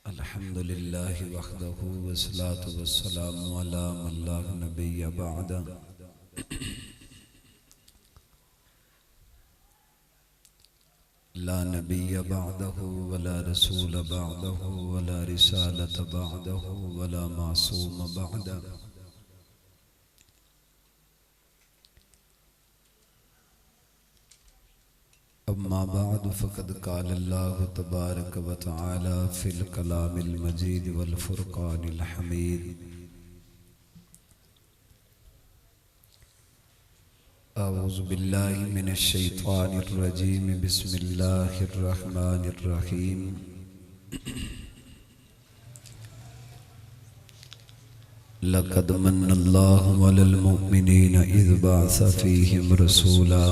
अल्हम्दुलिल्लाह वहदहु वस्सलातु वस्सलामु अला मन ला नबिय्य बअदा। ला नबिय्य बअदहु वला रसूल बअदहु वला रिसालत बअदहु वला मासूम बअदा। अम्मा बाद फ़क़द क़ाल अल्लाहु तबारक व तआला फ़िल कलामिल मजीद वल फ़ुरक़ानिल हमीद। अऊज़ु बिल्लाहि मिनश शैतानिर रजीम। बिस्मिल्लाहिर रहमानिर रहीम। लक़द मन्नल्लाहु अलल मुअमिनीना इज़ बअस फ़ीहिम रसूला।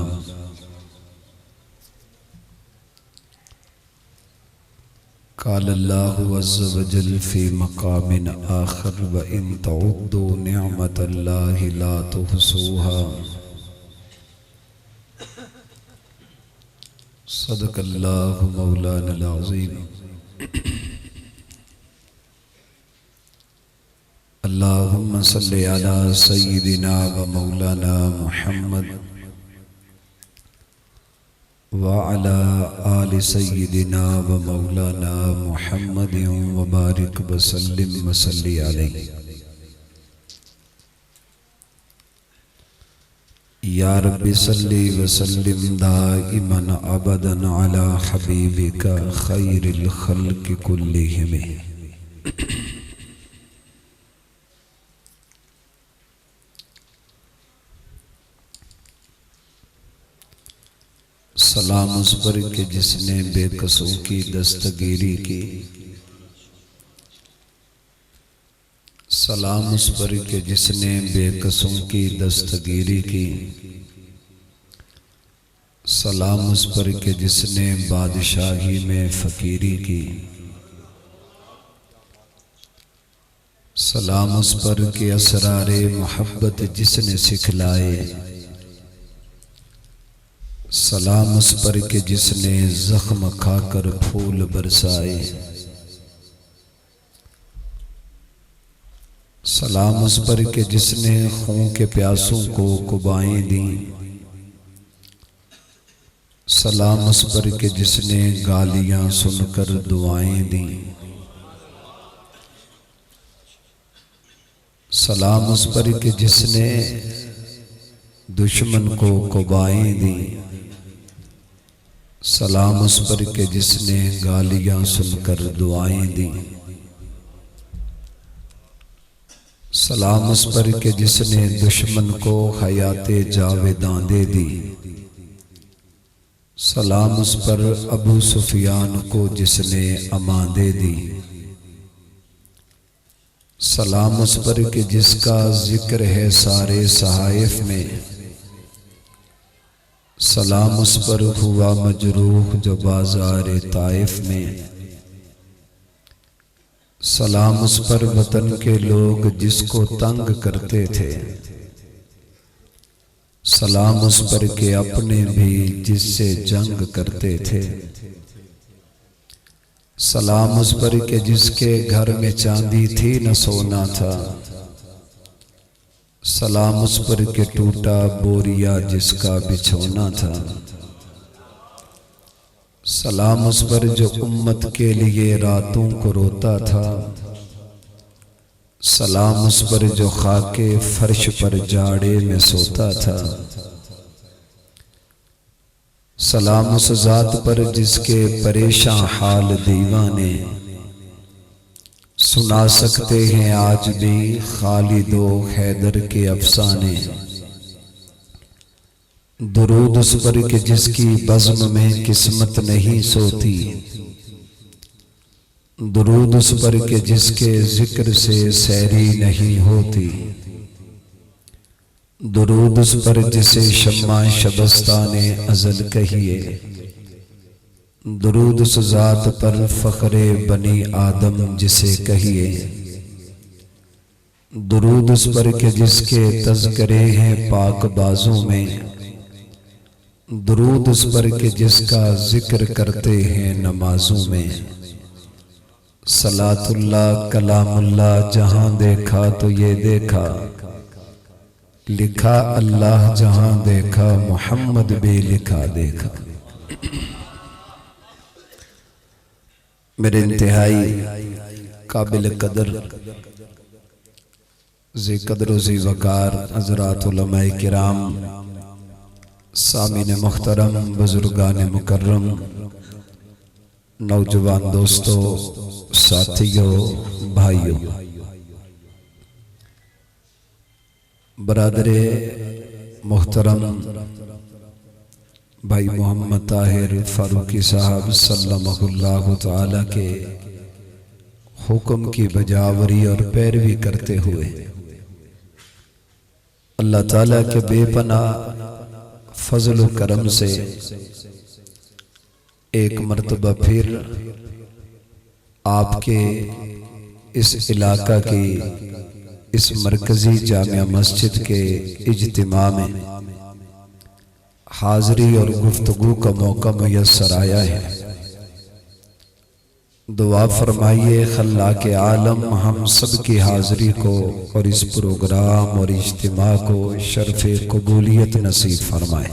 क़ाल अल्लाहु अज़्ज़ व जल फ़ी मक़ामिन आख़र व इन तउद्दू निअमतल्लाहि ला तुहसूहा। सदक़ल्लाहु मौलानल अज़ीम। अल्लाहुम्मा सल्लि अला सय्यिदिना व मौलाना मुहम्मद व अला आलि सय्यिदिना व मौलाना मुहम्मदिन व बारिक व सल्लिम व सल्लि अलैहि। या रब्बि सल्लि व सल्लिम दाइमन अबदन अला हबीबिका खैरिल खल्क़ि कुल्लिहिम। सलाम उस पर के जिसने बेकसों की दस्तगीरी की। सलाम उस पर के जिसने बेकसों की दस्तगीरी की। सलाम उस पर के जिसने बादशाही में फ़कीरी की। सलाम उस पर के असरारे मोहब्बत जिसने सिखलाए। सलाम उस पर के जिसने जख्म खाकर फूल बरसाए। सलाम उस पर के जिसने खून के प्यासों को कुबाएं दी। सलाम उस पर के जिसने गालियां सुनकर दुआएं दी। सलाम उस पर के जिसने दुश्मन को कुबाएं दी। सलाम उस पर के जिसने गालियां सुनकर दुआएं दी। सलाम उस पर के जिसने दुश्मन को हयाते जावेदां दे दी। सलाम उस पर अबू सुफियान को जिसने अमां दे दी। सलाम उस पर के जिसका जिक्र है सारे सहाइफ में। सलाम उस पर हुआ मजरूह जो बाजार ताइफ में। सलाम उस पर वतन के लोग जिसको तंग करते थे। सलाम उस पर के अपने भी जिससे जंग करते थे। सलाम उस पर के जिसके घर में चांदी थी न सोना था। सलाम उस पर के टूटा बोरिया जिसका बिछोना था। सलाम उस पर जो उम्मत के लिए रातों को रोता था। सलाम उस पर जो खाके फर्श पर जाड़े में सोता था। सलाम उस जात पर जिसके परेशान हाल दीवाने सुना सकते हैं आज भी खालिदो हैदर के अफसाने। दुरूद उस पर के जिसकी बज़्म में किस्मत नहीं सोती। दुरूद उस पर के जिसके जिक्र से सैरी नहीं होती। दुरूद उस पर जिसे शम्मा शबस्ताने अज़ल कहिए। दुरूद उस ज़ात पर फ़ख्रे बनी आदम जिसे कहिए। दुरूद उस पर के जिसके तज़किरे हैं पाक बाजों में। दुरूद उस पर के जिसका जिक्र करते हैं नमाजों में। सलातुल्लाह कलामुल्लाह जहां देखा तो ये देखा, लिखा अल्लाह जहां देखा मोहम्मद भी लिखा देखा। मेरे इंतहाई काबिल कदर ज़ी कदर ज़ी वकार हज़रात उलमाए किराम, सामीन मुहतरम, बुजुर्गान मुकर्रम, नौजवान दोस्तों, साथियों, भाइयों, बरादरे मुहतरम भाई मोहम्मद ताहिर फारूकी साहब सल्लल्लाहु तआला के हुक्म की बजावरी और पैरवी करते हुए अल्लाह ताला के बेपनाह फजल व करम से एक मर्तबा फिर आपके इस इलाका की इस मरकजी जामिया मस्जिद के इज्तिमा में हाज़री और गुफ्तगू का मौका मुयस्सर आया है। दुआ फरमाइए खल्ला के आलम हम सब की हाज़री को और इस प्रोग्राम और इज्तिमा को शर्फ़े कबूलियत नसीब फरमाए।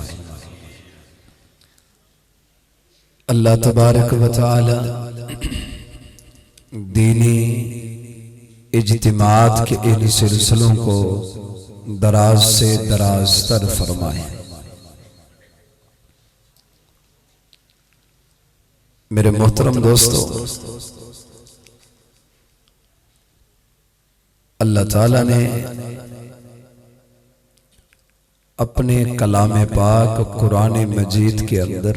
अल्लाह तबारक व तआला दीनी इज्तिमात के इन सिलसिलों को दराज से दराज तर फरमाए। मेरे मोहतरम दोस्तों, अल्लाह ताला ने अपने कलाम पाक कुरान मजीद के अंदर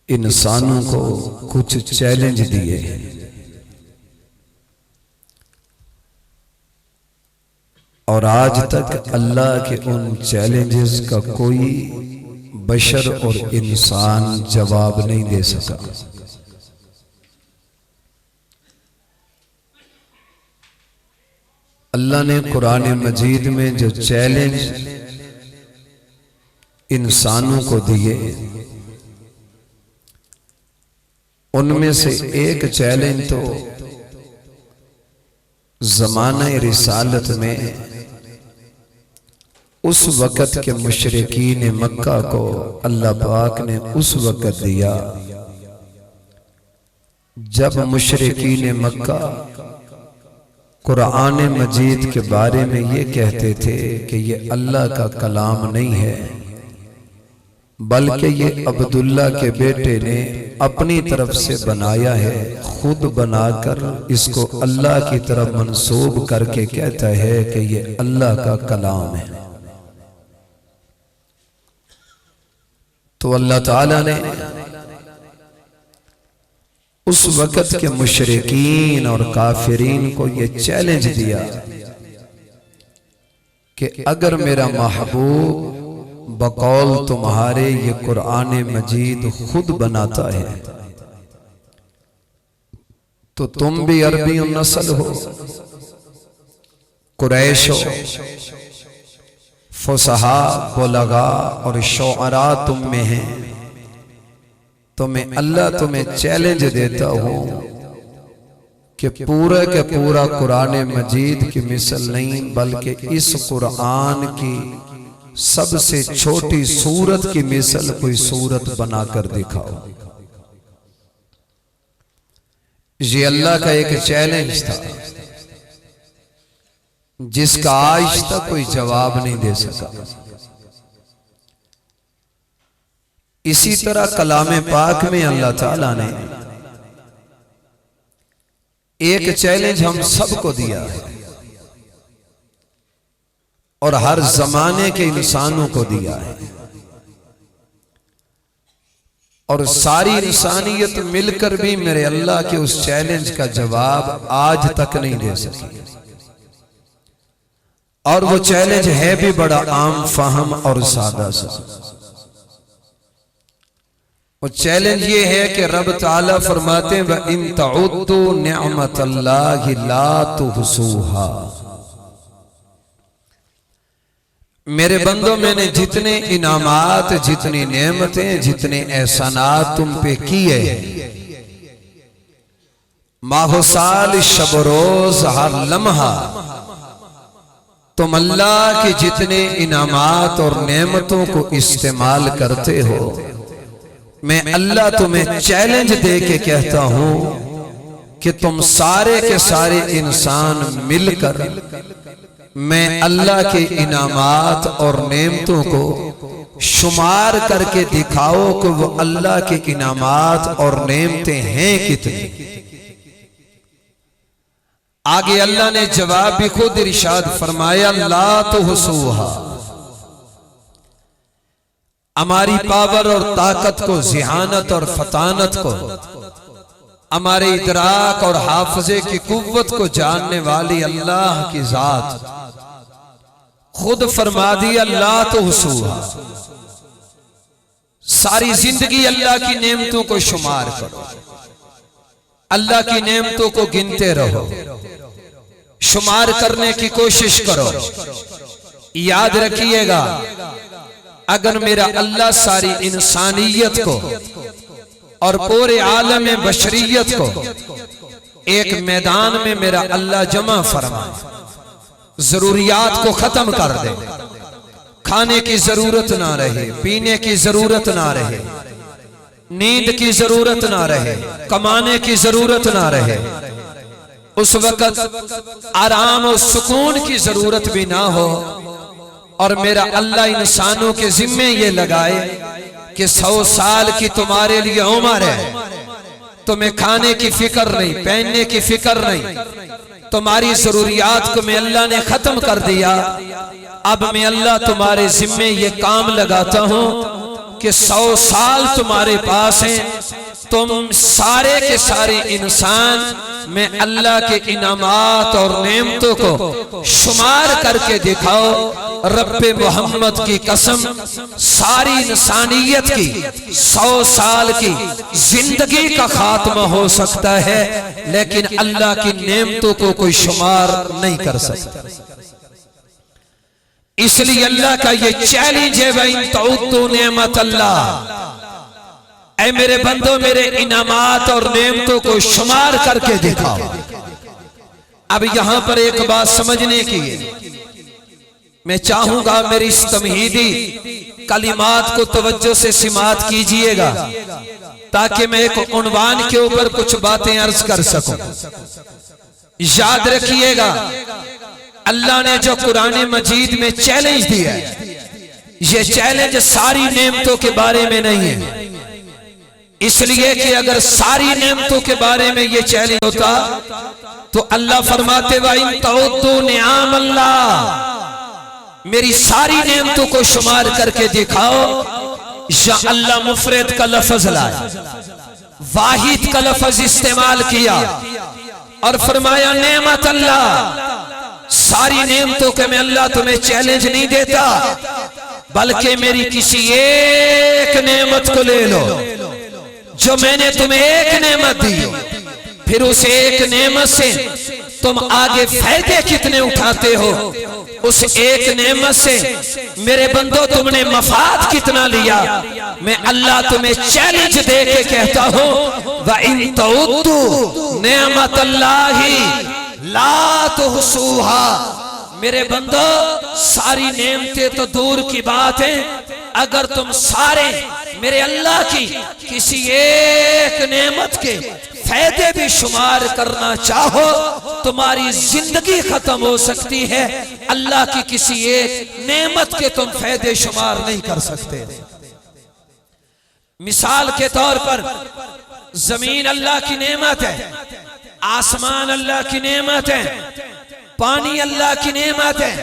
इंसानों को कुछ चैलेंज दिए हैं और आज तक अल्लाह के उन चैलेंजेस का कोई बशर और इंसान जवाब नहीं दे सका। अल्लाह ने कुरान मजीद में जो चैलेंज इंसानों को दिए, उनमें से एक चैलेंज तो ज़माने रिसालत में उस वक़्त के मुशरिकीन मक्का को अल्लाह पाक ने उस वक़्त दिया जब मुशरिकीन मक्का कुरान मजीद के बारे में ये कहते थे कि ये अल्लाह का कलाम नहीं है, बल्कि ये अब्दुल्ला के बेटे ने अपनी तरफ से बनाया है, खुद बनाकर इसको अल्लाह की तरफ मंसूब करके कहता है कि ये अल्लाह का कलाम है। तो अल्लाह ताला ने उस वक़्त के मुशरिकीन और काफिरीन को ये चैलेंज दिया कि अगर मेरा महबूब बकौल तुम्हारे ये कुरान मजीद खुद बनाता है तो तुम भी अरबी नस्ल हो, कुरैश हो, फुसहा, बुलगा और शुअरा तुम में हैं, तो मैं अल्लाह तुम्हें चैलेंज देता हूं कि पूरा के पूरा कुरान मजीद की मिसल नहीं बल्कि इस कुरान की सबसे छोटी सूरत की मिसल कोई सूरत बनाकर दिखाओ। ये अल्लाह का एक चैलेंज था जिसका आज तक कोई जवाब नहीं दे सका। इसी तरह कलाम पाक में अल्लाह ताला ने एक चैलेंज हम सबको दिया है और हर जमाने के इंसानों को दिया है, और सारी इंसानियत मिलकर भी मेरे अल्लाह के उस चैलेंज का जवाब आज तक नहीं दे सकी। और वो चैलेंज है भी बड़ा आम फाहम और सादा सा। वो चैलेंज ये है कि रब ताला फरमाते हैं व इन तउद्दू निअमतल्लाहि ला तुहसूहा। मेरे बंदों, मैंने जितने इनामात, जितनी नेमतें, जितने एहसानात तुम पे किए, माहो साल शब रोज हर लम्हा तुम अल्लाह के जितने इनामात और नेमतों को इस्तेमाल करते हो, मैं अल्लाह तुम्हें चैलेंज दे के कहता हूं कि तुम सारे के सारे इंसान मिलकर मैं अल्लाह के इनामात और नेमतों को शुमार करके दिखाओ कि वो अल्लाह के इनामात और नेमतें हैं कितनी। आगे अल्लाह ने जवाब भी खुद इरशाद फरमाया, ला तुहसूहा, हमारी पावर और ताकत को, जिहानत और फतानत को, हमारे इदराक और हाफजे की कुव्वत को जानने वाली अल्लाह की जात खुद फरमा दी, अल्लाह तुहसूहा, सारी जिंदगी अल्लाह की नेमतों को शुमार करो, अल्लाह की नेमतों को गिनते रहो, शुमार करने की कोशिश करो। याद रखिएगा, अगर मेरा अल्लाह सारी इंसानियत को और पूरे आलम बशरियत को एक मैदान में मेरा अल्लाह जमा फरमाए, जरूरियात को खत्म कर दे, खाने की जरूरत ना रहे, पीने की जरूरत ना रहे, नींद की जरूरत ना रहे, कमाने की जरूरत ना रहे, उस वक्त आराम और सुकून की जरूरत भी ना हो, और मेरा अल्लाह इंसानों के जिम्मे ये लगाए कि 100 साल की तुम्हारे लिए उम्र है, तुम्हें खाने की फिक्र नहीं, पहनने की फिक्र नहीं, तुम्हारी जरूरियात को मैं अल्लाह ने खत्म कर दिया। अब मैं अल्लाह तुम्हारे जिम्मे ये काम लगाता हूं कि 100 साल तुम्हारे पास हैं, तुम सारे के सारे इंसान मैं अल्लाह के इनामात और नेमतों को शुमार करके दिखाओ। रब्बे मोहम्मद की कसम, सारी इंसानियत की 100 साल की जिंदगी का खात्मा हो सकता है, लेकिन अल्लाह की नेमतों को कोई शुमार नहीं कर सकता। इसलिए अल्लाह का ये चैलेंज है, वइन तउद्दू नेमत अल्लाह, ऐ मेरे बंदो मेरे इनामात और नेमतों को शुमार करके दिखाओ। अब यहां पर एक बात समझने की मैं चाहूंगा, मेरी इस तमहीदी कलिमात को तवज्जो से सिमात कीजिएगा, ताकि मैं एक उन्वान के ऊपर कुछ बातें अर्ज कर सकूं। याद रखिएगा, अल्लाह ने जो कुरान मजीद में चैलेंज दिया है, ये चैलेंज सारी नेमतों के बारे में नहीं है, इसलिए कि अगर सारी नेमतों के बारे में ये चैलेंज होता तो अल्लाह फरमाते वइन तउद्दू निआम अल्लाह, मेरी सारी नेमतों को शुमार करके दिखाओ। या अल्लाह मुफरद का लफ्ज लाया, वाहिद का लफ्ज इस्तेमाल किया और फरमाया नेमत अल्लाह, सारी नेमतों के मैं अल्लाह तुम्हें चैलेंज नहीं देता, बल्कि मेरी किसी एक नेमत को ले लो जो मैंने तुम्हें एक नेमत दी, फिर उस एक नेमत से तुम आगे फायदे कितने उठाते हो, उस एक नेमत से मेरे बंदो तुमने मफाद कितना लिया। मैं अल्लाह तुम्हें चैलेंज दे के कहता हूं, व इन तउद्दू नेमत अल्लाही ला तुहसूहा, मेरे बंदो सारी नेमतें तो दूर की बात है, अगर तुम सारे मेरे अल्लाह की किसी एक नेमत के फायदे भी शुमार करना चाहो, तुम्हारी जिंदगी खत्म हो सकती है, अल्लाह की किसी एक नेमत के तुम फायदे शुमार नहीं कर सकते। मिसाल के तौर पर जमीन अल्लाह की नेमत है, आसमान अल्लाह की नेमत है, पानी अल्लाह की नेमत है,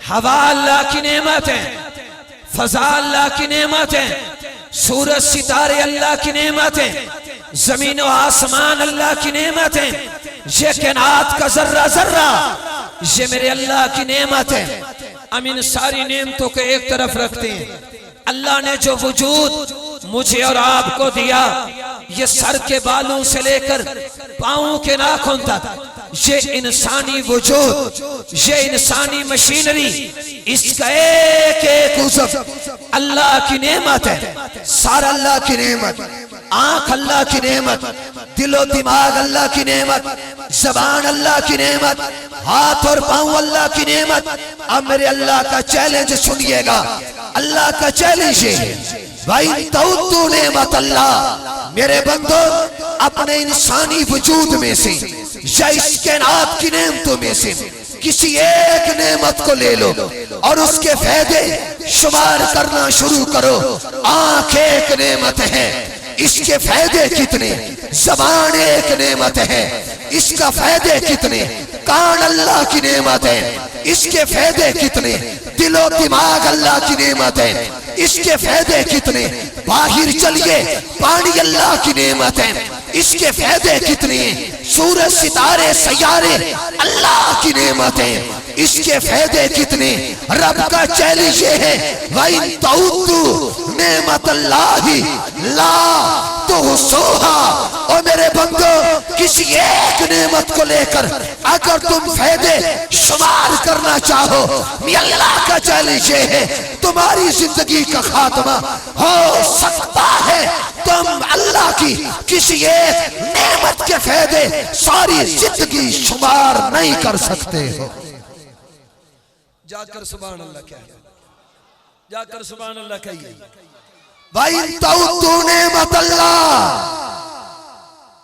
हवा अल्लाह की नेमत है, फजा अल्लाह की नेमत है, सूरज सितारे अल्लाह की नेमत है, जमीन और आसमान अल्लाह की नेमत है, ये कायनात का जर्रा जर्रा ये मेरे अल्लाह की नेमत है। हम इन सारी नेमतों को एक तरफ रखते हैं, अल्लाह ने जो वजूद मुझे और आपको दिया, ये सर के बालों से लेकर पांवों के नाखून तक ये इंसानी वजूद, ये इंसानी मशीनरी, इसका एक एक उज़्व अल्लाह की नेमत है। सारा अल्लाह की नेमत, आंख अल्लाह की नेमत, दिलो दिमाग अल्लाह की नेमत, जबान अल्लाह की नेमत, हाथ और पांव अल्लाह की नेमत। अब मेरे अल्लाह का चैलेंज सुनिएगा, अल्लाह का चैलेंज है, भाई तउद्दू नेमत अल्लाह, मेरे बंदो अपने इंसानी वजूद में से या इस कायनात की नेमतों में से किसी एक नेमत को ले लो और उसके फायदे शुमार करना शुरू करो। आंख एक नेमत है, इसके फायदे कितने? ज़बान एक नेमत है, इसका फायदे कितने? कान अल्लाह की नेमत है, इसके फायदे कितने? दिलो दिमाग अल्लाह की नेमत है, इसके फायदे कितने? बाहर चलिए, पानी अल्लाह की नेमत है, इसके फायदे कितने? सूरज सितारे सैयारे अल्लाह की नेमत है, इसके फायदे कितने? रब का चैलेंज है, वही तउद्दू नेमत अल्लाही ला तुहसूहा। और मेरे बंदो किसी एक नेमत को लेकर अगर तुम फायदे शुमार करना चाहो, अल्लाह का चैलेंज है, तुम्हारी जिंदगी का खात्मा हो सकता है। तुम अल्लाह की किसी एक नेमत के फायदे सारी जिंदगी शुमार नहीं कर सकते हो। जाकर सुभान अल्लाह क्या है, जाकर सुभान अल्लाह कहिए, भाई तउद्दू नेमत अल्लाह।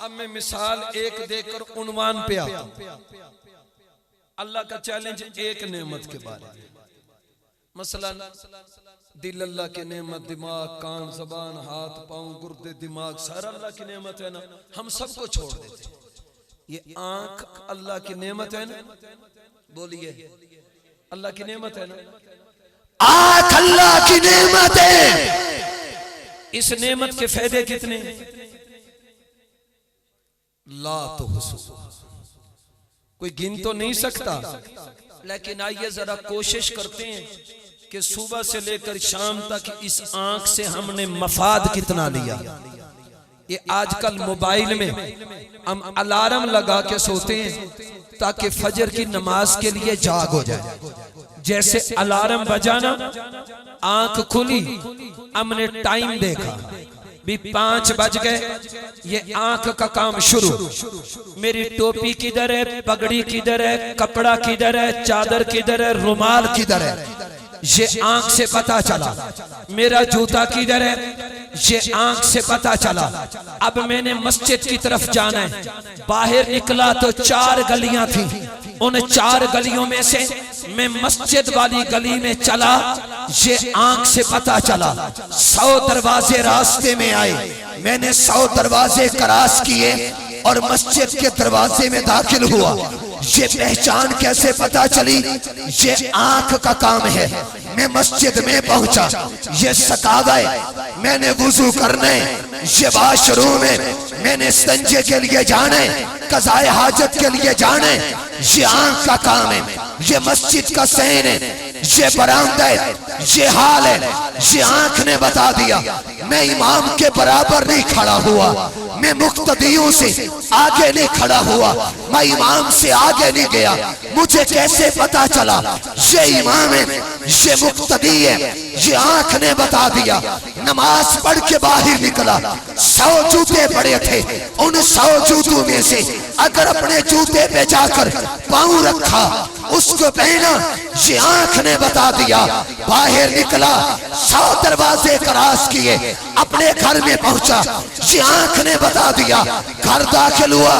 अब मैं मिसाल एक देकर उन्वान पे आता हूं। अल्लाह का चैलेंज एक नेमत के बारे में, मसलन दिल अल्लाह की नेमत, दिमाग, कान, जबान, हाथ, पांव, गुर्दे, दिमाग सारा अल्लाह की नेमत है ना, हम सबको छोड़ देते। ये आंख अल्लाह की नेमत है ना, बोलिए अल्लाह की नेमत है ना, आंख अल्लाह की नेमत है। इस नेमत के फायदे कितने? ला तो कोई गिन तो नहीं सकता, लेकिन आइए जरा कोशिश करते हैं कि सुबह से लेकर शाम तक इस आंख से हमने मफाद कितना लिया। ये आजकल मोबाइल में हम अलार्म लगा के सोते हैं ताकि फजर की नमाज के लिए जाग हो जाए। जैसे अलार्म बजाना, आंख खुली, हमने टाइम देखा, भी 5 बज गए, ये आंख का काम शुरू। मेरी टोपी किधर है, पगड़ी किधर है, कपड़ा किधर है, चादर किधर है, रुमाल किधर है, ये आंख से पता चला। मेरा जूता किधर है, ये आंख से पता चला। अब मैंने मस्जिद की तरफ जाना है, बाहर निकला तो 4 गलियां थी, उन 4 गलियों में से मैं मस्जिद वाली गली में चला, ये आंख से पता चला। 100 दरवाजे रास्ते में आए, मैंने 100 दरवाजे क्रॉस किए और मस्जिद के दरवाजे में दाखिल हुआ। ये पहचान कैसे पता चली? ये आंख का काम है। मैं मस्जिद में पहुंचा, ये सकावा है, मैंने वुजू करने, ये वाशरूम है, मैंने संजे के लिए जाने, कज़ाए हाजत के लिए जाने, ये आंख का काम है। ये मस्जिद का सैन है, ये बरामदा है, ये हाल है, ये आंख ने बता दिया। मैं इमाम के बराबर नहीं खड़ा हुआ, मैं मुक्तदियों से आगे नहीं खड़ा हुआ, मैं इमाम से आगे नहीं गया। मुझे कैसे पता चला ये इमाम है, ये मुक्तदी है? ये आंख ने बता दिया। नमाज पढ़ के बाहर निकला, 100 जूते पड़े थे, उन 100 जूतों में से अगर अपने जूते पे जाकर पांव रखा, उसको पहना, ये आंख ने बता दिया। बाहर निकला, 100 दरवाजे क्रॉस किए, अपने घर में पहुंचा, ये आंख ने बता दिया। घर दाखिल हुआ,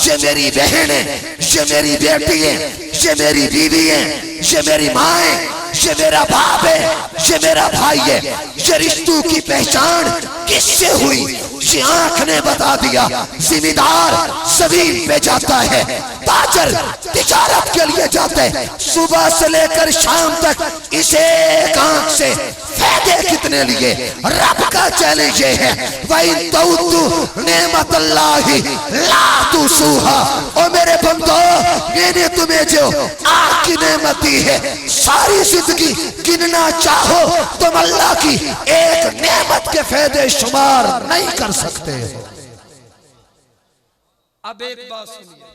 ये मेरी बहन है, ये मेरी बेटी है, ये मेरी बीवी है, ये मेरी माँ है, ये मेरा बाप है, ये मेरा भाई है। ये रिश्तों की पहचान किससे हुई? ये आंख ने बता दिया। जिम्मेदार जमीन पे जाता है, ताजर तिजारत के लिए जाते हैं, सुबह से लेकर शाम तक इसे एक आंख से फायदे कितने लिए? रब का चैलेंज है, वही तउद्दू नेमत अल्लाही ला तुसूहा। और मेरे बंदो, मैंने तुम्हें जो आंख की नेमत दी है, सारी जिंदगी गिनना चाहो तुम अल्लाह की एक नेमत के फायदे शुमार नहीं कर सकते हो। अब एक बात सुनिए,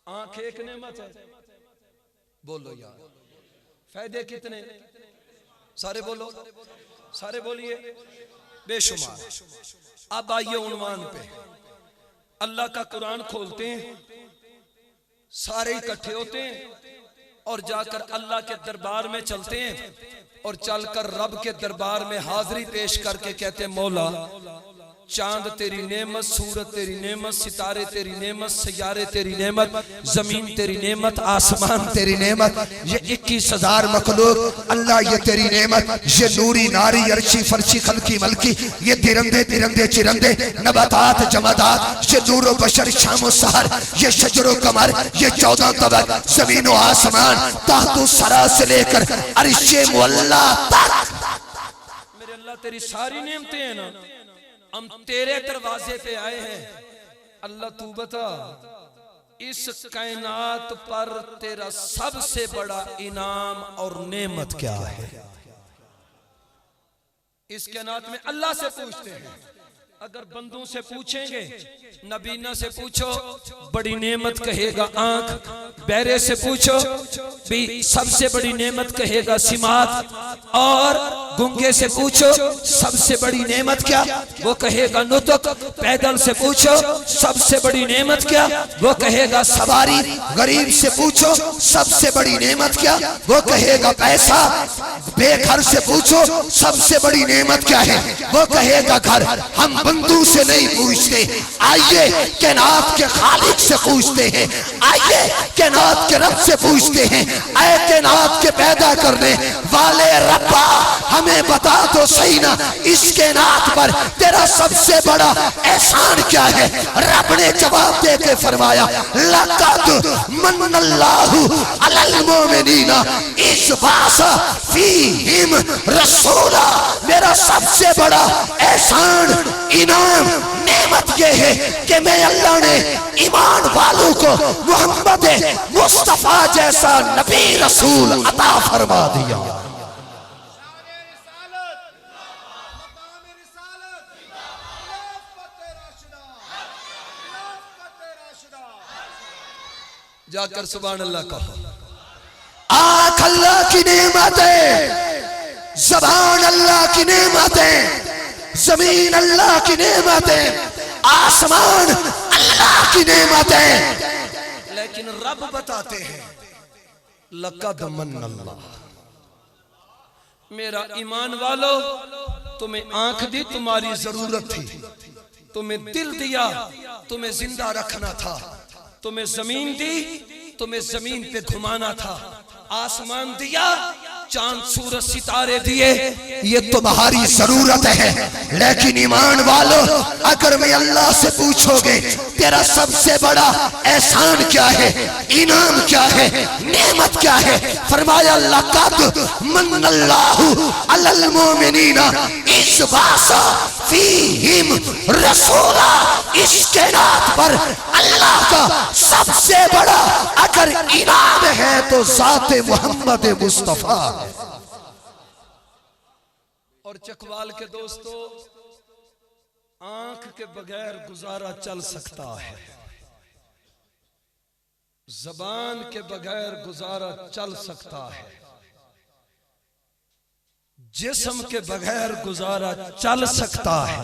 आंख एक नेमत है, बोलो यार, फायदे कितने? सारे बोलो, सारे बोलिए, बेशुमार। अब आइए उन्वान पे, अल्लाह का कुरान खोलते हैं, सारे इकट्ठे होते हैं और जाकर अल्लाह के दरबार में चलते हैं और चलकर रब के दरबार में हाजिरी पेश करके कहते हैं, मौला चांद तेरी नेमत, सूरत तेरी नेमत, सितारे तेरी नेमत, सैयारे तेरी नेमत, जमीन तेरी नेमत, आसमान तेरी नेमत, ये 21,000 मखलूक अल्लाह ये तेरी नेमत, ये नूरी नारी अर्शी फरशी खलकी मलकी, ये तिरंदे तिरंदे चिरंदे, नबातात जमादात, ये नूरो बशर शामो सहर, ये शजरो कमर, ये 14 तबक, जमीन व आसमान, ताहतु सरा से लेकर अर्शे मुअल्ला तक। मेरे अल्लाह तेरी सारी नेमतें हैं ना, हम तेरे दरवाजे पे आए हैं। अल्लाह तू बता, इस कायनात पर तेरा सबसे बड़ा इनाम और नेमत क्या है? इस कायनात में अल्लाह से पूछते हैं। अगर बंदों से पूछेंगे, नबीना से पूछो बड़ी नेमत कहेगा आंख, बहरे से पूछो भी सबसे बड़ी नेमत कहेगा सिमात, और गूंगे से पूछो सबसे बड़ी नेमत क्या, वो कहेगा नुतक, पैदल से पूछो सबसे बड़ी नेमत क्या, वो कहेगा सवारी, गरीब से पूछो सबसे बड़ी नेमत क्या, वो कहेगा पैसा, बेघर से पूछो सबसे बड़ी नेमत क्या है, वो कहेगा घर। हम बंदू से नहीं पूछते, आइए कैनात के खालिक से पूछते हैं, आइए कैनात के रब से पूछते हैं। ऐ कैनात के पैदा करने वाले रब्बा, हमें बता तो सही ना, इस कैनात पर तेरा सबसे बड़ा एहसान क्या है? रब ने जवाब दे के फरमाया, लक़द मन्नल्लाहु अलल मोमिनीना इज़ बअसा फ़ीहिम रसूला। मेरा सबसे बड़ा एहसान, इनाम, नेमत ये है कि मैं अल्लाह ने ईमान वालों को मोहम्मद मुस्तफा जैसा नबी रसूल अता फरमा दिया। जाकर सुभान अल्लाह कहो। आँख अल्लाह की नेमत है, ज़बान अल्लाह की नेमत है, जमीन अल्लाह की नेमत है, आसमान अल्लाह की नेमत है। लेकिन रब बताते हैं, लक़द मन्नल्लाह, मेरा ईमान वालो, तुम्हें आंख दी तुम्हारी जरूरत थी, तुम्हें दिल दिया तुम्हें जिंदा रखना था, तुम्हें जमीन दी तुम्हें जमीन पे घुमाना था, आसमान दिया, चांद सूरज सितारे दिए, ये तुम्हारी जरूरत है। लेकिन ईमान वालों, अगर मैं अल्लाह से पूछोगे तेरा सबसे बड़ा एहसान क्या है, इनाम क्या है, नेमत क्या है, फरमाया लक़द मन्नल्लाहु अलल मोमिनीना इज़ बअसा फ़ीहिम रसूला। इस कायनात पर अल्लाह का सबसे बड़ा अगर इनाम है तो ज़ाते मोहम्मद मुस्तफा। और चकवाल के दोस्तों, आंख के बगैर गुजारा चल सकता है, जबान के बगैर गुजारा चल सकता है, जिस्म के बगैर गुजारा चल सकता है,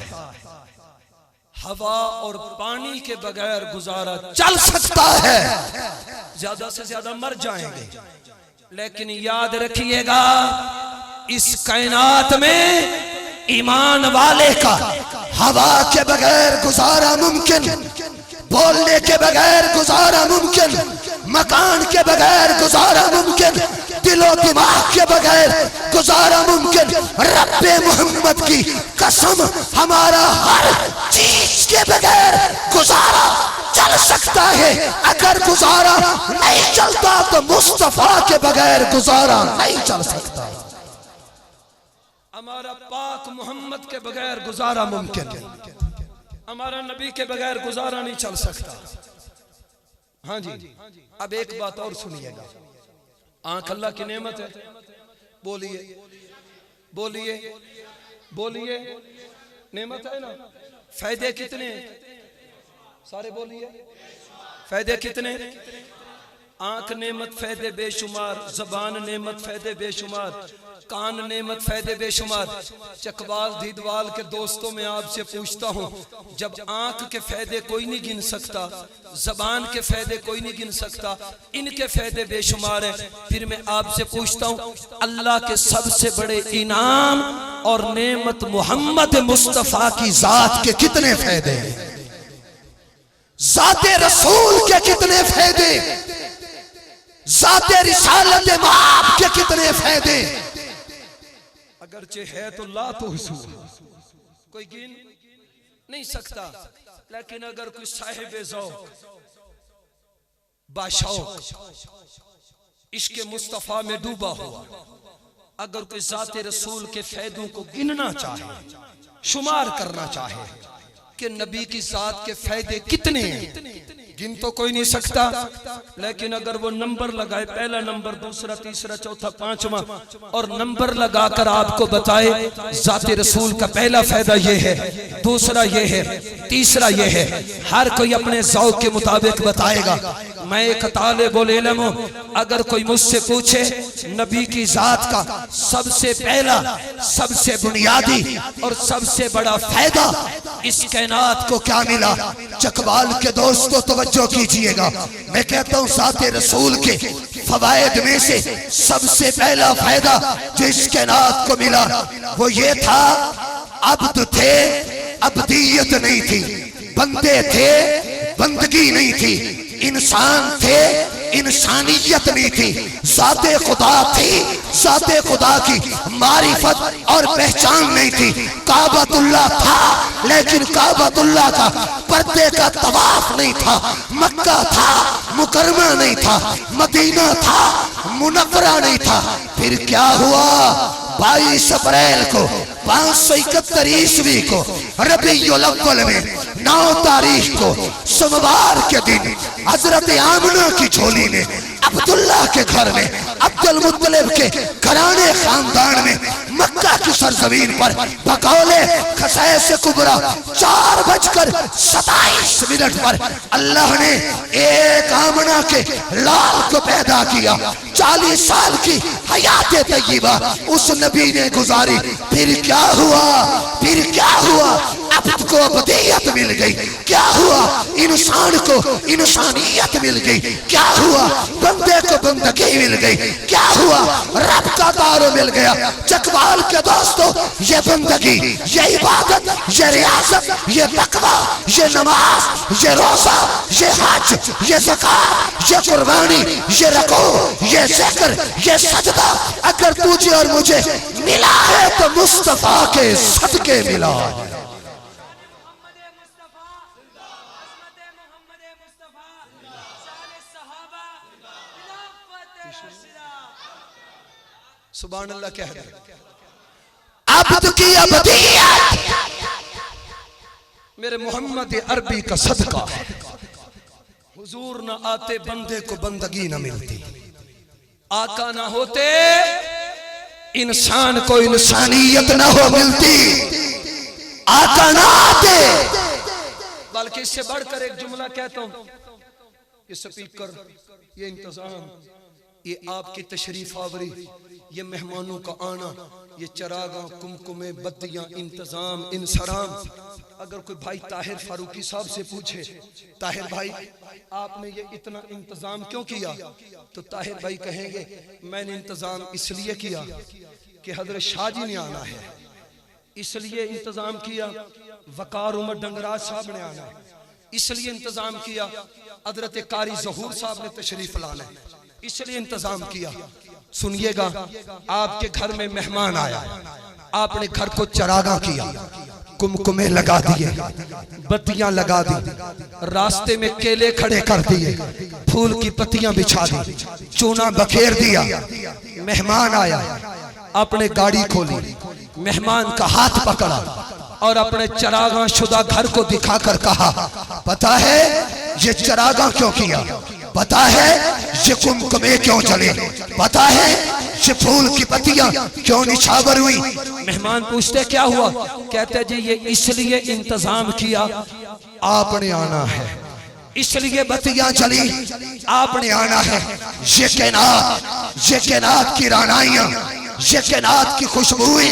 हवा और पानी के बगैर गुजारा चल सकता है, ज्यादा से ज्यादा मर जाएंगे। लेकिन याद रखिएगा, इस कायनात में ईमान वाले का हवा के बगैर गुजारा मुमकिन, बोलने के बगैर गुजारा मुमकिन, मकान के बगैर गुजारा मुमकिन, दिलो दिमाग के बगैर गुजारा मुमकिन। रब्बे मोहम्मद की कसम, हमारा हर चीज के बगैर गुजारा चल सकता है। अगर गुजारा नहीं चलता तो मुस्तफा के बगैर गुजारा नहीं चल सकता। हमारा पाक मोहम्मद के बगैर गुजारा मुमकिन है, हमारा नबी के बगैर गुजारा नहीं चल सकता। हाँ जी, अब एक बात और सुनिएगा, आंख अल्लाह की नेमत है, बोलिए बोलिए बोलिए, नेमत है ना। फायदे कितने? सारे बोलिए, फायदे कितने? आंख नेमत फायदे बेशुमार, जबान नेमत फायदे बेशुमार, कान नेमत फायदे बेशुमार। चकवाल दीदवाल के दोस्तों में आपसे पूछता हूँ, जब आंख के फायदे कोई नहीं गिन सकता, जबान के फायदे कोई नहीं गिन सकता, इनके फायदे बेशुमार है, फिर मैं आपसे पूछता हूँ अल्लाह के सबसे बड़े इनाम और नेमत मोहम्मद मुस्तफा की जात के कितने फायदे हैं? जाते रसूल के कितने फायदे, जाते रिसालत माप के कितने फायदे। अगरचे है तो ला तो कोई गिन नहीं सकता, लेकिन अगर कोई साहिब ज़ौक़ बाशौक़ इश्क़ मुस्तफ़ा में डूबा हुआ, अगर कोई ज़ाते रसूल के फायदों को गिनना चाहे, शुमार करना चाहे कि नबी की ज़ात के फायदे कितने हैं, गिन तो कोई नहीं सकता, लेकिन अगर वो नंबर लगाए, पहला नंबर, दूसरा, तीसरा, चौथा, पांचवा, और नंबर लगाकर आपको बताए ज़ाते रसूल का पहला फायदा ये है, दूसरा ये है, तीसरा ये है, हर कोई अपने ज़ौक़ के मुताबिक बताएगा। मैं एक तालिबुल इल्म हूं, अगर कोई मुझसे पूछे नबी की ज़ात का सबसे पहला, सबसे बुनियादी और सबसे बड़ा फायदा इस कायनात को क्या मिला, चकवाल के दोस्तों तवज्जो कीजिएगा, मैं कहता हूँ ज़ाते रसूल के फवायद में से सबसे पहला फायदा जो इस कायनात को मिला वो ये था, अब्द थे, अब्दियत नहीं थी, बंदे थे, बंदगी नहीं थी, इंसान थे, इंसानियत नहीं थी, ज़ाते खुदा थी, ज़ाते खुदा की मारिफत और पहचान नहीं थी। काबतुल्लाह था, लेकिन काबतुल्लाह का पर्दे का तवाफ नहीं था, मक्का था, मुकरमा नहीं था, मदीना था, मुनव्वरा नहीं था। फिर क्या हुआ, 22 अप्रैल को 571 ईस्वी को रबीउल अव्वल में 9 तारीख को सोमवार के दिन हजरत आमना की झोली में अब्दुल्लाह के घर में, अब्दुल मुत्तलिब के घराने खानदान में, मक्का की सरजमीन पर बकौले खसैस कुबरा 4:27 पर अल्लाह ने एक आमना के लाल को पैदा किया। 40 साल की हयात तय्यबा उस नबी ने गुजारी। फिर क्या हुआ, फिर क्या हुआ, अब्द को अब्दियत मिल गई। क्या हुआ, इंसान को इंसानियत मिल गई। क्या हुआ, बंदे को बंदगी मिल गई। क्या हुआ, रब का दारो मिल गया। चकवाल के दोस्तों, ये बंदगी, ये इबादत, ये रियासत, ये तकवा, ये नमाज, ये रोजा, ये हज, ये ज़कात, ये कुर्बानी, ये रकू, ये ज़िक्र, ये सजदा अगर तुझे और मुझे मिला है तो मुस्तफा के सदके मिला है। सुभान अल्लाह कह दे। अब्द की अब्दियत मेरे मोहम्मद अरबी का सदका, हुजूर न आते बंदे को बंदगी न मिलती, आका ना होते इंसान को इंसानियत न हो मिलती, आका ना आते। बल्कि इससे बढ़कर एक जुमला कहता हूं, ये स्पीकर, ये इंतजाम, ये आपकी तशरीफ आवरी, ये मेहमानों का आना, ये चरागा, कुमकुमे, बत्तियां, इंतजाम, इंसराम। अगर कोई भाई ताहिर फारूकी साहब से पूछे, ताहिर भाई आपने ये इतना इंतजाम क्यों किया, तो ताहिर भाई कहेंगे मैंने इंतजाम इसलिए किया कि हजरत शाह जी ने आना है, इसलिए इंतजाम किया। वकार उमर डंगराज साहब ने आना है, इसलिए इंतजाम किया। हजरत कारी ज़हूर साहब ने तशरीफ लाना है, इसलिए इंतजाम किया। सुनिएगा, आपके घर में मेहमान आया, आपने घर को चरागा किया, कुमकुमे लगा दिए, बत्तियां लगा दी, रास्ते में केले खड़े कर दिए, फूल की पत्तियां बिछा दी, चूना बखेर दिया। मेहमान आया, आपने गाड़ी खोली, मेहमान का हाथ पकड़ा और अपने चरागा शुदा घर को दिखाकर कहा, पता है ये चरागा क्यों किया, पता है ये कुमकुमे क्यों चले, पता है ये फूल की पत्तियां क्यों निछावर हुई। मेहमान पूछते क्या हुआ, कहते जी ये इसलिए इंतजाम किया आपने आना है, इसलिए बत्तियां जली, आपने आना है। ये कायनात की रानाइयां, ये कायनात की खुशबुएं,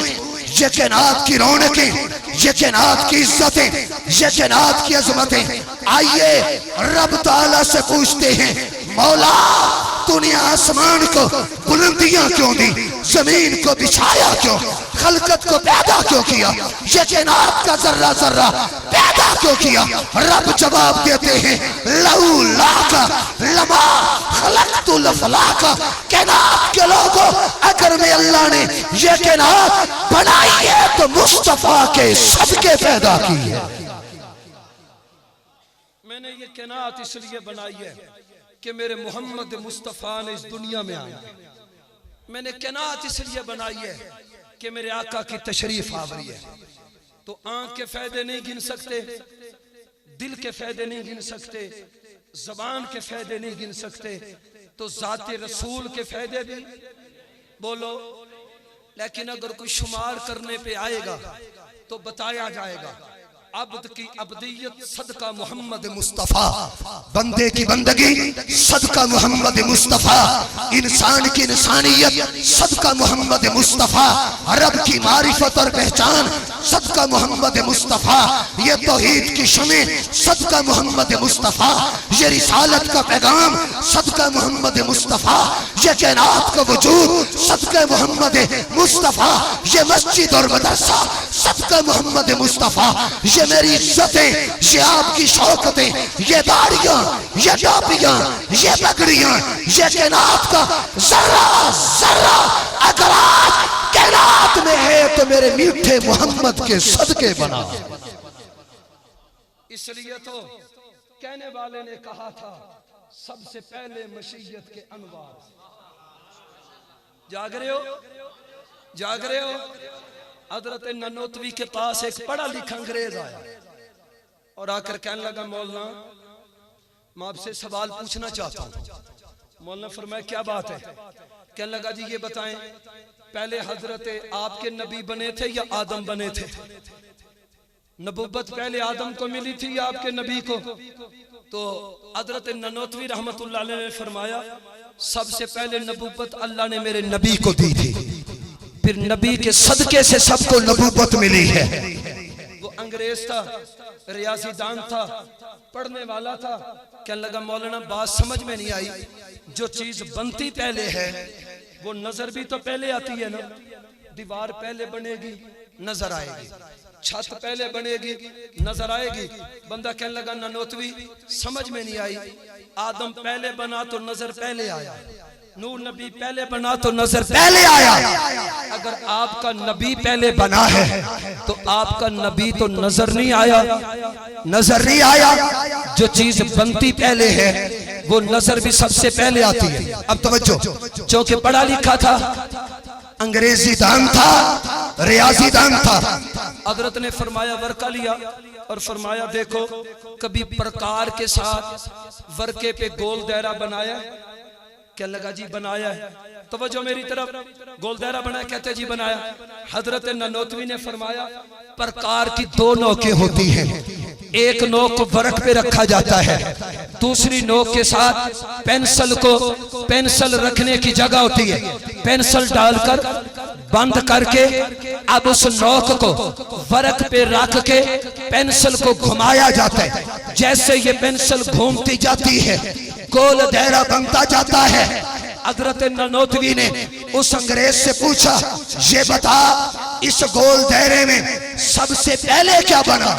ये कायनात की रौनकें, ये कायनात की इज्जतें, ये कायनात की अजमतें, आइए रब ताला से पूछते हैं, मौला तूने आसमान को बुलंदियां क्यों दी, जमीन को बिछाया क्यों, खलकत को पैदा क्यों किया, ये कायनात का जर्रा जर्रा पैदा क्यों किया। रब जवाब देते हैं, लौलाका लमा खलक़तुल अफ़लाका, कायनात के लोगों अगर मैं अल्लाह ने ये कायनात बनाई है तो मुस्तफा के सदके पैदा की है। मैंने ये कायनात इसलिए बनाई है कि मेरे मोहम्मद मुस्तफ़ा ने इस दुनिया में आया। मैंने कायनात इसलिए बनाई है कि मेरे आका की तशरीफ आवरी है। तो आंख के फायदे नहीं गिन सकते, दिल के फायदे नहीं गिन सकते, जबान के फायदे नहीं गिन सकते, तो जाते रसूल के फायदे भी बोलो। लेकिन अगर कोई शुमार करने पे आएगा तो बताया जाएगा, अब्द की अब्दियत सदका मोहम्मद मुस्तफा, बंदे की बंदगी सदका मोहम्मद मुस्तफा, इंसान की इंसानियत सदका मोहम्मद मुस्तफा, रब की मारिफत और पहचान सदका मोहम्मद मुस्तफा, ये तौहीद की शमे सदका मोहम्मद मुस्तफा, ये रिसालत का पैगाम सदका मोहम्मद मुस्तफा, ये कायनात का वजूद सदका मोहम्मद मुस्तफा, ये मस्जिद और मदरसा सदका मोहम्मद मुस्तफा, ये मेरी इज्जतें, ये आपकी शौकतें, ये दाढ़ियां, ये टापियां, ये पगड़ियां, ये कायनात का जर्रा जर्रा अगर आज कायनात में है तो मेरे मीठे मोहम्मद के सदके बना। इसलिए तो कहने वाले ने कहा था, सबसे पहले मशीयत के अनवार। जाग रहे हो, जाग रहे हो। हजरत ननोतवी के पास एक पढ़ा लिखा अंग्रेज आया और आकर कहने लगा, मौलाना मैं आपसे सवाल पूछना चाहता हूँ। मौलाना फरमाया, क्या बात है? कहने लगा, जी ये बताएं, पहले हजरत आपके नबी बने थे या आदम बने थे? नबुव्वत पहले आदम को मिली थी या आपके नबी को? तो हजरत ननोतवी रहमतुल्लाह अलैह ने फरमाया, सबसे पहले नबुव्वत अल्लाह ने मेरे नबी को दी थी, फिर नबी के सदके से सबको नबूवत मिली है। वो अंग्रेज था, रियाजीदान था, पढ़ने वाला था। कहने लगा, मौलाना बात समझ में नहीं आई, जो चीज बनती पहले है वो नजर भी तो पहले आती है ना। दीवार पहले बनेगी नजर आएगी, छत पहले बनेगी नजर आएगी। बंदा कहने लगा, ननोतवी समझ में नहीं आई, आदम पहले बना तो नजर पहले आया, नूह नबी पहले बना तो नजर पहले आया। अगर आपका नबी पहले बना है तो आपका नबी तो नजर नहीं आया, नजर नहीं आया। जो चीज बनती पहले है वो नजर भी सबसे पहले आती है। अब तवज्जो, जो कि पढ़ा लिखा था, अंग्रेजी दान था, रियाजी दान था। हजरत ने फरमाया, वर्का लिया और फरमाया, देखो कभी प्रकार के साथ वर्के पे गोल दायरा बनाया? क्या लगा, जी बनाया है। तवज्जो मेरी तरफ, गोल दायरा बनाया? कहते जी बनाया। हजरत ननोतवी ने फरमाया, प्रकार की दो नोकें होती हैं, एक नोक को वर्क पे रखा जाता है, दूसरी नोक के साथ पेंसिल रखने की जगह होती है, पेंसिल डालकर बंद करके अब उस नोक को वर्क पे रख के पेंसिल को घुमाया जाता है। जैसे ये पेंसिल घूमती जाती है, गोल दायरा बनता जाता है। हजरत ननोतवी ने उस अंग्रेज से पूछा, ये बता इस गोल दायरे में सबसे पहले क्या बना?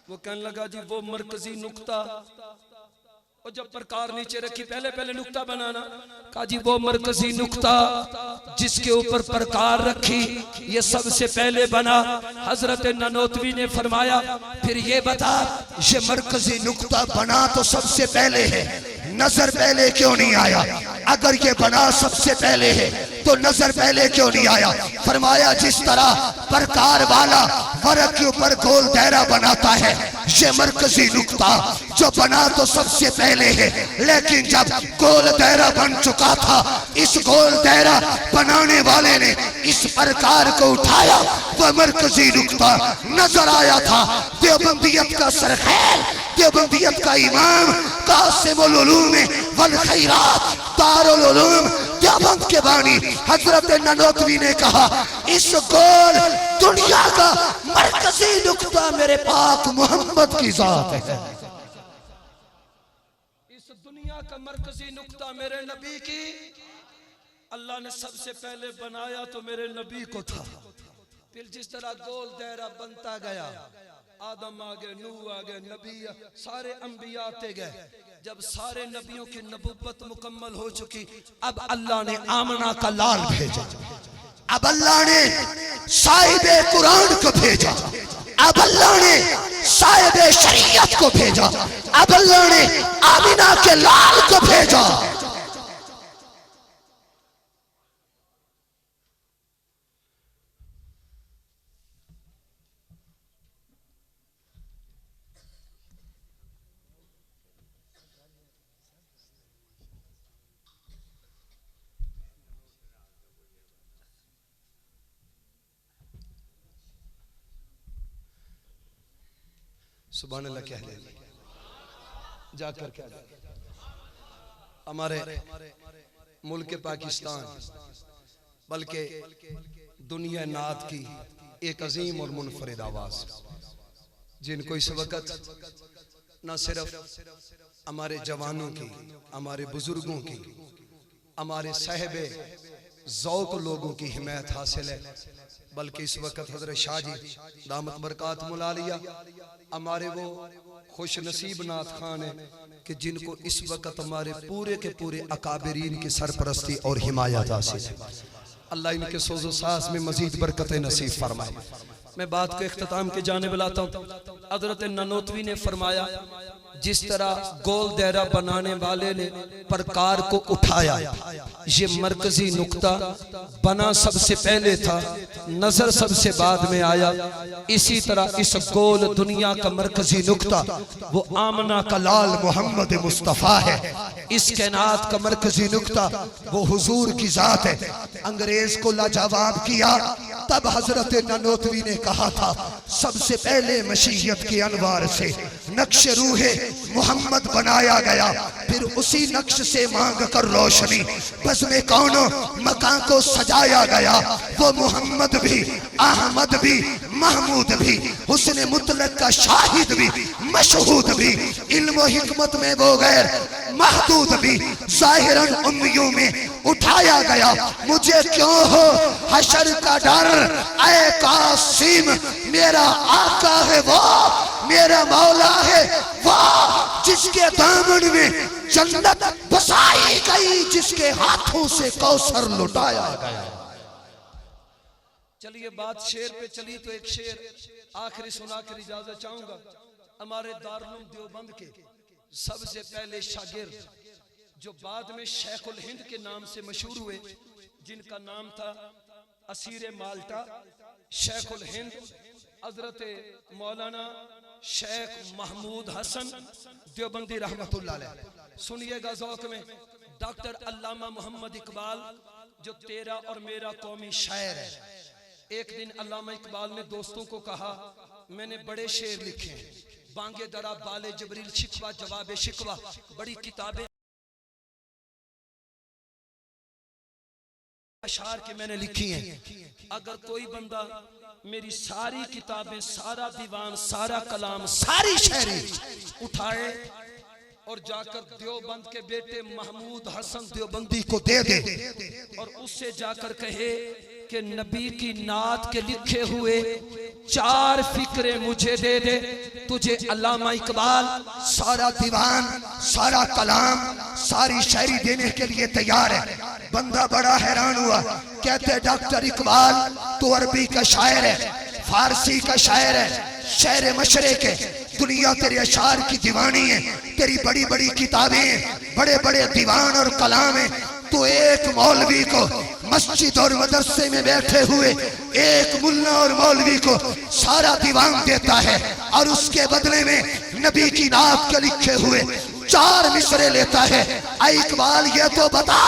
वो कहने लगा, जी वो मरकजी नुक्ता, और जब प्रकार नीचे रखी पहले पहले नुक्ता बनाना। कहा, जी वो मरकजी नुक्ता जिसके ऊपर प्रकार रखी ये सबसे पहले बना। हजरत ननोतवी ने फरमाया, फिर ये बता, ये मरकजी नुक्ता बना तो सबसे पहले है, नजर पहले क्यों नहीं आया? अगर ये बना सबसे पहले है तो नजर पहले क्यों नहीं आया? फरमाया, जिस तरह प्रकार वाला वर्क के ऊपर गोल दायरा बनाता है, ये मरकजी नुक्ता जो बना तो सबसे पहले है, लेकिन जब गोल दायरा बन चुका था, इस गोल दायरा बनाने वाले ने इस प्रकार को उठाया, वह मरकजी नुक्ता नजर आया था। देवबंदियत का सरखेल देवबंदियत का इमाम कासिमुल उलूम वल खैरात दारुल उलूम देवबंद के बानी हजरत ननोतवी ने कहा, इस गोल दुनिया का मरकजी नुक्ता मेरे पाक मोहम्मद की जात है। इस दुनिया का मरकजी नुक्ता मेरे नबी की, अल्लाह ने सबसे पहले बनाया तो मेरे नबी को था। फिर जिस तरह गोल दायरा बनता गया, आदम आ गए, नूह आ गए, नबी सारे अंबिया आते गए। जब सारे नबियों की नबुव्वत मुकम्मल हो चुकी, अब अल्लाह ने आमना का लाल भेजा, अब अल्लाह ने साहिबे कुरान को भेजा, अब अल्लाह ने साहिबे शरीयत को भेजा, अब अल्लाह ने आमिना के लाल को भेजा। सुभान अल्लाह कह ले जाकर कह ले। हमारे मुल्क पाकिस्तान बल्कि दुनिया नात की एक अजीम और मुनफरिद आवाज, जिनको इस वक्त न सिर्फ हमारे जवानों की, हमारे बुजुर्गों की, हमारे साहिबे ज़ौक़ लोगों की हिमायत हासिल है, बल्कि इस वक्त हजरत शाह जी दामत बरकातुहुल आलिया हमारे वो खुश नसीब नात खान है कि जिनको इस वक्त हमारे पूरे के पूरे अकाबरीन की सरपरस्ती और हिमायत हासिल है। अल्लाह इनके सोज़ो सास में मजीद बरकत नसीब फरमाए। मैं बात को इख्तिताम के जाने बुलाता हूँ। हजरत ननोतवी ने फरमाया, जिस तरह गोल दायरा बनाने वाले ने प्रकार को उठाया, ये मरकजी नुक्ता बना सबसे पहले था, नजर सबसे बाद में आया। इसी तरह इस गोल दुनिया का मरकजी नुक्ता वो आमना का लाल मोहम्मद मुस्तफ़ा है। इस कायनात का मरकजी नुक्ता वो हुजूर की जात है। अंग्रेज को लाजवाब किया, तब हजरत ननोतवी ने कहा था, सबसे पहले मशीयत के अनवार से नक्श रूहे मोहम्मद बनाया गया, फिर उसी नक्श से मांग कर रोशनी बज़्म कौनो मकान को सजाया गया। वो मोहम्मद भी, अहमद भी, महमूद भी, हुस्न मुतलक का शाहिद भी, मशहूद भी, इल्म व हिकमत में वो गैर महदूद भी, ज़ाहिरन उम्मियों में उठाया गया। मुझे क्यों हो हशर का डर, ऐ कासिम मेरा आका है वो, मेरा मौला है वो, जिसके दामन में जन्नत बसाई गई, जिसके हाथों से कौसर लुटाया गया। चलिए बात शेर पे चली तो एक शेर आखिरी सुना कर इजाजत चाहूंगा। हमारे दारुल देवबंद के सबसे पहले शागिर्द जो बाद में शेखुल हिंद के नाम से मशहूर हुए, जिनका नाम था असीर माल्टा, शेखुल हिंद हजरत मौलाना शेख महमूद हसन देवबंदी रहमतुल्लाह अलैह। सुनिएगा ज़ौक़ में, डॉक्टर अल्लामा मोहम्मद इकबाल जो तेरा और मेरा कौमी शायर है, एक दिन अल्लामा इकबाल ने दोस्तों को कहा, मैंने बड़े शेर लिखे हैं, बांगे दरा, बाले जबरील, शिकवा जवाब शिकवा, बड़ी किताबें अशार के मैंने लिखी हैं। अगर कोई बंदा मेरी सारी किताबें, सारा दीवान, सारा कलाम, सारी शायरी उठाए और जाकर देवबंद के बेटे महमूद हसन देवबंदी को दे दे और उससे जाकर कहे कि नबी की नात के लिखे हुए 4 फिक्रे मुझे दे दे, तुझे अल्लामा इकबाल सारा दीवान, सारा कलाम, सारी शायरी देने के लिए तैयार है। बंदा बड़ा हैरान हुआ, कहते डॉक्टर इकबाल तो अरबी का शायर है, फारसी का शायर है, शायर मशरिक़ है, दुनिया तेरे अशार की दीवानी है, तेरी बड़ी बड़ी किताबें हैं, बड़े बड़े दीवान और कलाम हैं, तो एक मौलवी को मस्जिद और मदरसे में बैठे हुए एक मुल्ला और मौलवी को सारा दीवान देता है और उसके बदले में नबी की नात के लिखे हुए 4 मिसरे लेता है। आई इकबाल ये तो बता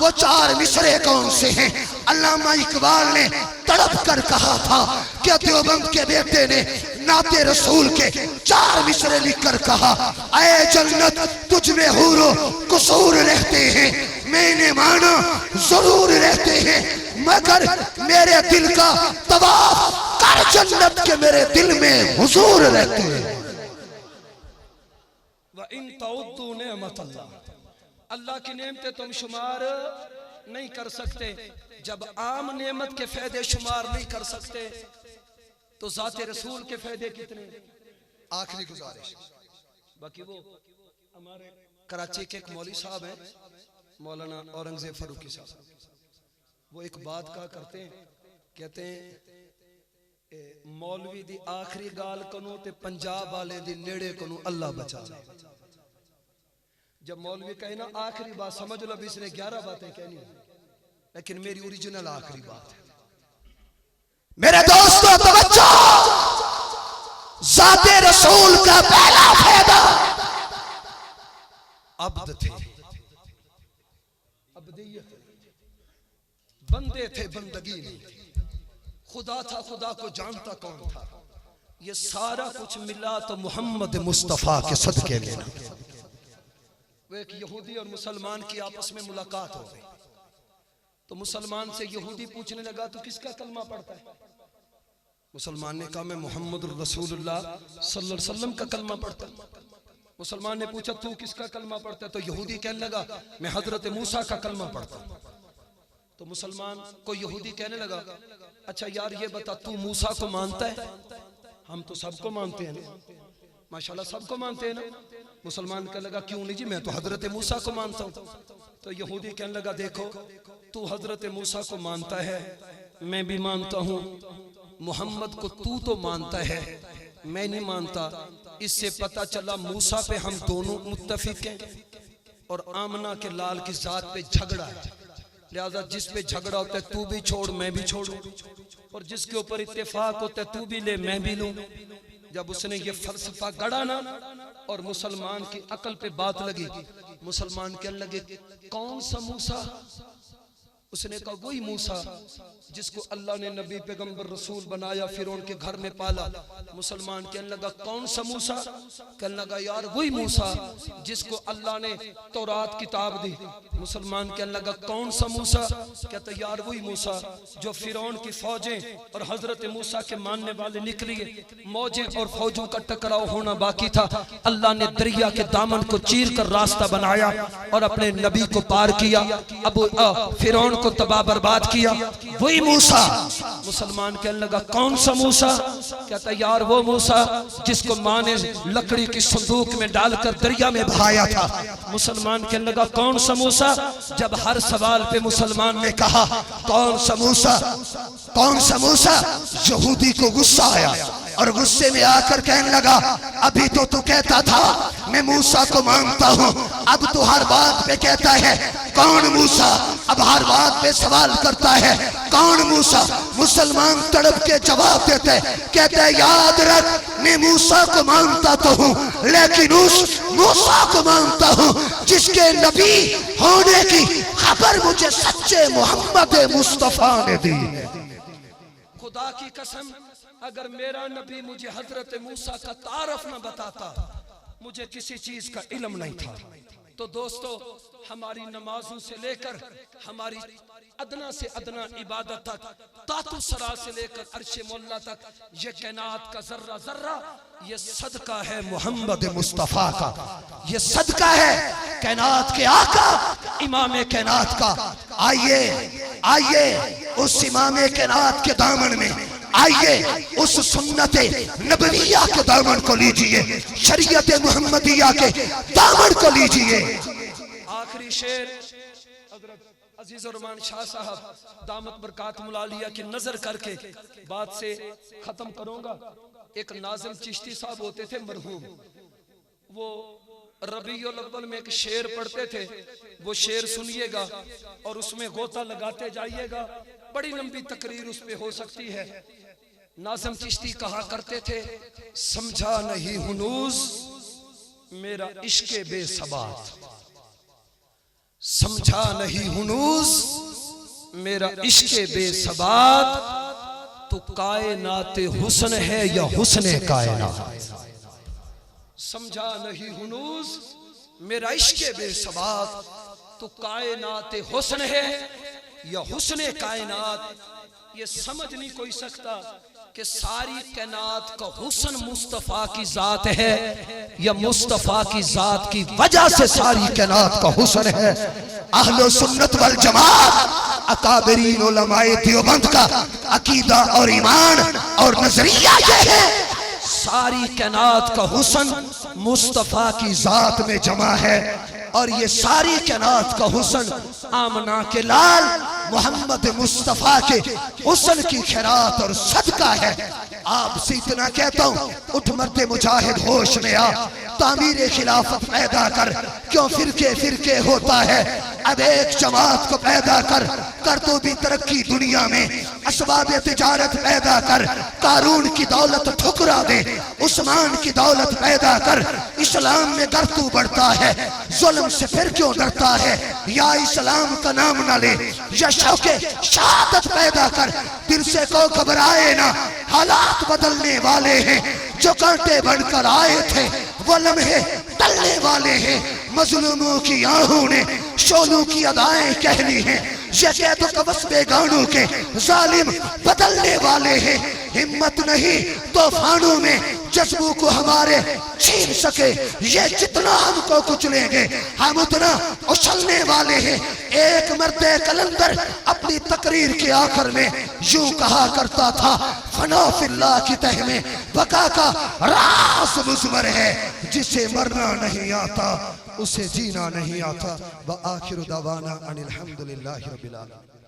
वो 4 मिसरे कौन से हैं? अल्लामा इकबाल ने तड़प कर कहा था कि देवबंद के बेटे ने नाते रसूल के 4 मिसरे लिखकर कहा, ऐ जन्नत तुझ में हूरो कसूर रहते हैं, मैंने माना जरूर रहते हैं, मगर मेरे दिल का तवाफ कर जन्नत के मेरे दिल में हुजूर रहते हैं। व इन तउद्दू नेमत अल्लाह, अल्लाह की नेमतें तुम शुमार नहीं कर सकते। जब आम नेमत के फायदे शुमार नहीं कर सकते तो ज़ाते रसूल के फायदे कितने। आखिरी गुजारिश, बाकी वो हमारे कराची के एक मौलवी साहब हैं, मौलाना औरंगजेब फारूकी साहब, वो एक बात कहा करते हैं, कहते हैं मौलवी दी आखिरी गाल कनो ते पंजाब वाले दी नेड़े कनो अल्लाह बचा ले। जब मौलवी कहे ना आखिरी बात, समझ लो अभी इसने 11 बातें कहनी, लेकिन मेरी ओरिजिनल आखिरी बात है। मेरे दोस्तों तवज्जो, ज़ाते रसूल का पहला फायदा अब्द थे, अब्दियत, बंदे थे, बंदगी नहीं थी। खुदा था, खुदा को जानता कौन था। ये सारा कुछ मिला तो मोहम्मद मुस्तफा के सदके में। वो एक यहूदी और मुसलमान की आपस में मुलाकात हो गई, तो मुसलमान से यहूदी पूछने लगा तू किसका कलमा पढ़ता है। मुसलमान ने कहा मैं मोहम्मद रसूलुल्लाह सल्लल्लाहु अलैहि वसल्लम का कलमा पढ़ता हूं। मुसलमान ने पूछा तू किसका कलमा पढ़ता है, तो यहूदी कहने लगा मैं हजरत मूसा का कलमा पढ़ता हूं। तो मुसलमान को यहूदी कहने लगा अच्छा यार ये बता तू मूसा को मानता है। हम तो सबको मानते हैं ना, माशाल्लाह सबको मानते हैं ना। मुसलमान कहने लगा क्यों नहीं जी, मैं तो हजरत मूसा को मानता हूं। तो यहूदी कहने लगा देखो तू हजरत मूसा को मानता है, मैं भी मानता हूं, मोहम्मद को तू तो मानता है, मैं नहीं मानता। इससे पता चला मूसा पे हम दोनों मुत्तफिक हैं और आमना के लाल की जात पे झगड़ा है। लिहाजा जिस पे झगड़ा होता है तू भी छोड़ मैं भी छोड़ू, और जिसके ऊपर इत्तेफाक होता है तू भी ले मैं भी लूं। जब उसने ये फलसफा गढ़ा ना और मुसलमान की अकल पे बात लगी, मुसलमान कहने लगे कौन सा मूसा। उसने कहा वही मूसा जिसको अल्लाह ने नबी पैगंबर रसूल बनाया, फिर उनके घर में पाला। मुसलमान कहने लगा कौन सा मूसा। कहने लगा यार वही मूसा जिसको अल्लाह ने तौरात किताब दी। मुसलमान कहने लगा कौन सा मूसा। कहता यार वही मूसा जो फिरौन की फौजें और हजरत मूसा के मानने वाले निकली, मौजें और फौजों का टकराव होना बाकी था। अल्लाह ने दरिया के दामन को चीर कर रास्ता बनाया और अपने नबी को पार किया, अब फिरौन को तबाह बर्बाद किया। वही मूसा। मुसलमान कहने लगा कौन सा मूसा। कहता यार वो मूसा जिसको माँ ने लकड़ी की संदूक में डालकर दरिया में बहाया था। मुसलमान कहने लगा कौन सा मूसा। जब हर सवाल पे मुसलमान ने कहा कौन सा मूसा, कौन सा मूसा, यहूदी को गुस्सा आया और गुस्से में आकर कहने लगा अभी तो तू कहता था मैं मूसा को मानता हूँ, अब तो हर बात पे कहता है कौन मूसा, अब हर बात पे सवाल करता है कौन मूसा। मुसलमान तड़प के जवाब देते कहते याद रख मैं मूसा को मानता तो हूँ, लेकिन उस मूसा को मानता हूँ जिसके नबी होने की खबर मुझे सच्चे मोहम्मद मुस्तफा ने दी। खुदा की कसम अगर मेरा नबी मुझे हजरत मूसा का तारफ न बताता, मुझे किसी चीज का इल्म नहीं था। तो दोस्तों हमारी नमाजों से लेकर हमारी अदना से अदना इबादत तक, तातु सरा से लेकर अर्शे मोल्ला तक, ये कायनात का जर्रा जर्रा ये सदका है मोहम्मद मुस्तफा का, ये सदका है कायनात के आका इमाम कायनात का। आइए आइए उस इमाम कायनात के दामन में, आइए उस सुन्नते नबविया के दामन को लीजिए, शरीयत मुहम्मदिया के दामन को लीजिए। आखिरी शेर हजरत अजीज रहमान शाह साहब दामत बरकात मुलालिया की नजर करके बात से खत्म करूंगा। एक नाज़िम चिश्ती साहब होते थे मरहूम, वो रबीउल अव्वल में एक शेर पढ़ते थे, वो शेर सुनिएगा और उसमें गोता लगाते जाइएगा, बड़ी लंबी तकरीर उस पे हो सकती है। नाज़िम चिश्ती कहा करते थे समझा नहीं हुनूज मेरा इश्क़े बेसबात, समझा नहीं हुनूज मेरा इश्क़े बेसबात, तो कायनात हुस्न है या हुस्न कायनात? समझा नहीं हुनूस मेरा इश्क़ बेसबात, तो कायनात हुस्न है या हुस्न कायनात? ये समझ नहीं कोई सकता कि सारी कायनात का हुस्न मुस्तफ़ा की जात है या मुस्तफ़ा की जात की वजह से सारी कायनात का हुस्न है। अहलो सुन्नत वल जमात अकाबरीन उलमाए देवबंद का अकीदा और ईमान और नजरिया ये है, सारी कायनात का हुस्न मुस्तफ़ा की जात में जमा है। और ये सारी कायनात का हुस्न आमना के लाल मोहम्मद मुस्तफा के हुस्न की खैरात और सदका है। आपसे इतना कहता हूँ, उठ मरते मुजाहिद होश में आ, तामीर खिलाफत पैदा कर, क्यों फिरके फिरके होता है, अब एक जमात को पैदा कर तो भी तरक्की दुनिया में, असबाब तिजारत पैदा कर, कारून की दौलत ठुकरा दे, उस्मान की दौलत पैदा कर, इस्लाम में गर तू बढ़ता है, जुल्म से फिर क्यों डरता है, या इस्लाम का नाम ना ले, या शौके शहादत पैदा कर, दिल से को घबराए ना, हालात बदलने वाले हैं, जो कांटे बनकर आए थे वो लम्हे टलने वाले हैं, मजलूमों की आहों ने शोलों की अदाएं कह ली हैं, ये कह तो कबस बेगानों के जालिम बदलने वाले हैं, हिम्मत नहीं तूफानों में जज्बों को हमारे छीन सके, ये जितना हमको कुचलेंगे हम उतना उछलने वाले हैं। एक मर्दे कलंदर अपनी तकरीर के आखिर में यूं कहा करता था, फना फिल्लाह की तह में बका का रास मुज़मर है, जिसे मरना नहीं आता उसे जीना नहीं आता। व आखिर दावाना अनिल हम्दुलिल्लाहि रब्बिल आलमीन।